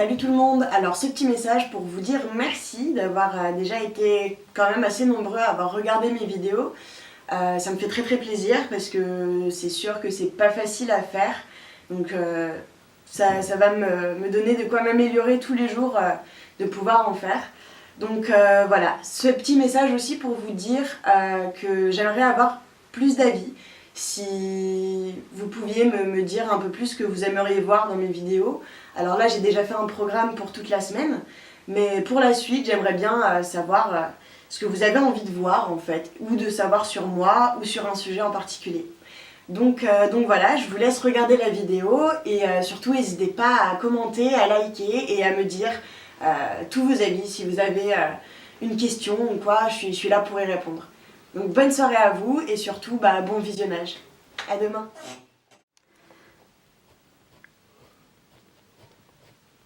Salut tout le monde. Alors ce petit message pour vous dire merci d'avoir déjà été quand même assez nombreux à avoir regardé mes vidéos. Ça me fait très plaisir parce que c'est sûr que c'est pas facile à faire. Donc ça va me donner de quoi m'améliorer tous les jours, de pouvoir en faire. Donc voilà, ce petit message aussi pour vous dire que j'aimerais avoir plus d'avis. Si vous pouviez me dire un peu plus ce que vous aimeriez voir dans mes vidéos. Alors là j'ai déjà fait un programme pour toute la semaine, mais pour la suite j'aimerais bien savoir ce que vous avez envie de voir en fait, ou de savoir sur moi ou sur un sujet en particulier. Donc voilà, je vous laisse regarder la vidéo et surtout n'hésitez pas à commenter, à liker et à me dire tous vos avis. Si vous avez une question ou quoi, je suis là pour y répondre. Donc bonne soirée à vous et surtout bon visionnage. À demain.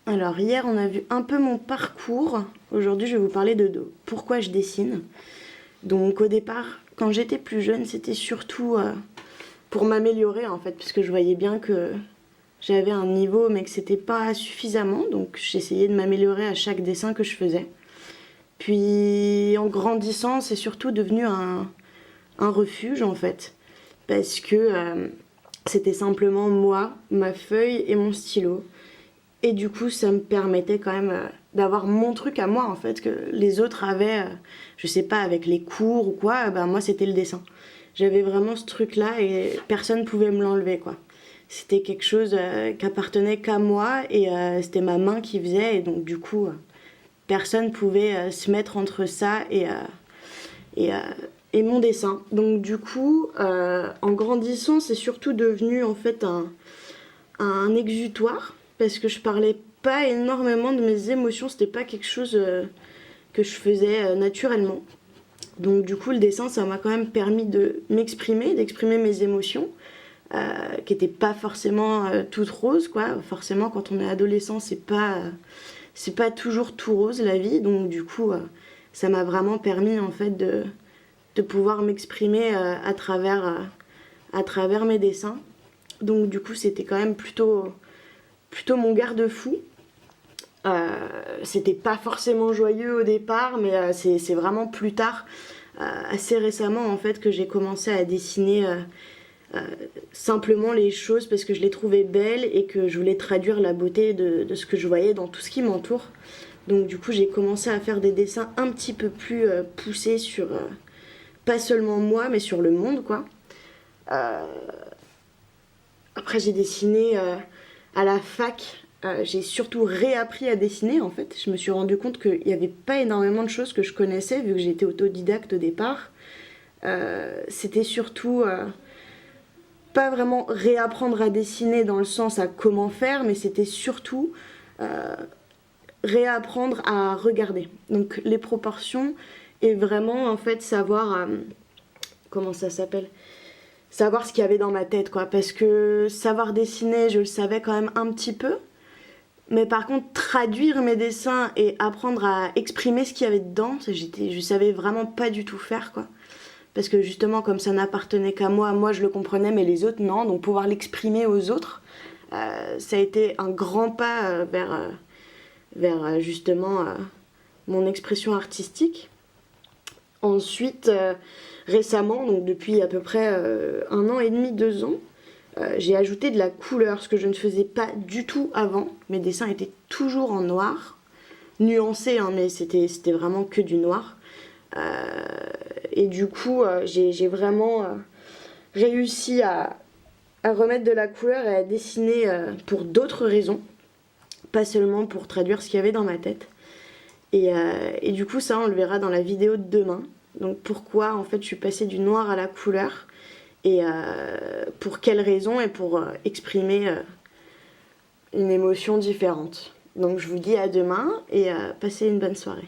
Alors hier on a vu un peu mon parcours. Aujourd'hui je vais vous parler de pourquoi je dessine. Donc au départ, quand j'étais plus jeune, c'était surtout pour m'améliorer en fait, puisque je voyais bien que j'avais un niveau mais que c'était pas suffisamment. Donc j'essayais de m'améliorer à chaque dessin que je faisais. Puis en grandissant, c'est surtout devenu un refuge en fait, parce que c'était simplement moi, ma feuille et mon stylo. Et du coup, ça me permettait quand même d'avoir mon truc à moi en fait, que les autres avaient, je sais pas, avec les cours ou quoi, moi c'était le dessin. J'avais vraiment ce truc-là et personne pouvait me l'enlever quoi. C'était quelque chose qui appartenait qu'à moi et c'était ma main qui faisait et donc du coup... personne pouvait se mettre entre ça et mon dessin. Donc du coup, en grandissant, c'est surtout devenu en fait un exutoire, parce que je parlais pas énormément de mes émotions, c'était pas quelque chose que je faisais naturellement. Donc du coup, le dessin, ça m'a quand même permis de m'exprimer, d'exprimer mes émotions, qui n'étaient pas forcément toutes roses, quoi. Forcément, quand on est adolescent, c'est pas toujours tout rose la vie, donc du coup ça m'a vraiment permis en fait de pouvoir m'exprimer à travers mes dessins. Donc du coup c'était quand même plutôt mon garde-fou. C'était pas forcément joyeux au départ, mais c'est vraiment plus tard, assez récemment en fait, que j'ai commencé à dessiner simplement les choses parce que je les trouvais belles et que je voulais traduire la beauté de ce que je voyais dans tout ce qui m'entoure. Donc du coup j'ai commencé à faire des dessins un petit peu plus poussés sur pas seulement moi mais sur le monde quoi. Après j'ai dessiné à la fac, j'ai surtout réappris à dessiner en fait. Je me suis rendu compte qu'il n'y avait pas énormément de choses que je connaissais vu que j'étais autodidacte au départ. C'était surtout... pas vraiment réapprendre à dessiner dans le sens à comment faire, mais c'était surtout réapprendre à regarder. Donc les proportions et vraiment en fait savoir comment ça s'appelle, savoir ce qu'il y avait dans ma tête quoi, parce que savoir dessiner je le savais quand même un petit peu, mais par contre traduire mes dessins et apprendre à exprimer ce qu'il y avait dedans, je savais vraiment pas du tout faire quoi. Parce que justement comme ça n'appartenait qu'à moi je le comprenais mais les autres non, donc pouvoir l'exprimer aux autres, ça a été un grand pas vers justement mon expression artistique. Ensuite, récemment, donc depuis à peu près 1 an et demi, 2 ans, j'ai ajouté de la couleur, ce que je ne faisais pas du tout avant. Mes dessins étaient toujours en noir, nuancés hein, mais c'était vraiment que du noir. Et du coup j'ai vraiment réussi à remettre de la couleur et à dessiner pour d'autres raisons, pas seulement pour traduire ce qu'il y avait dans ma tête. Et du coup ça on le verra dans la vidéo de demain. Donc pourquoi en fait je suis passée du noir à la couleur et pour quelles raisons et pour exprimer une émotion différente. Donc je vous dis à demain et passez une bonne soirée.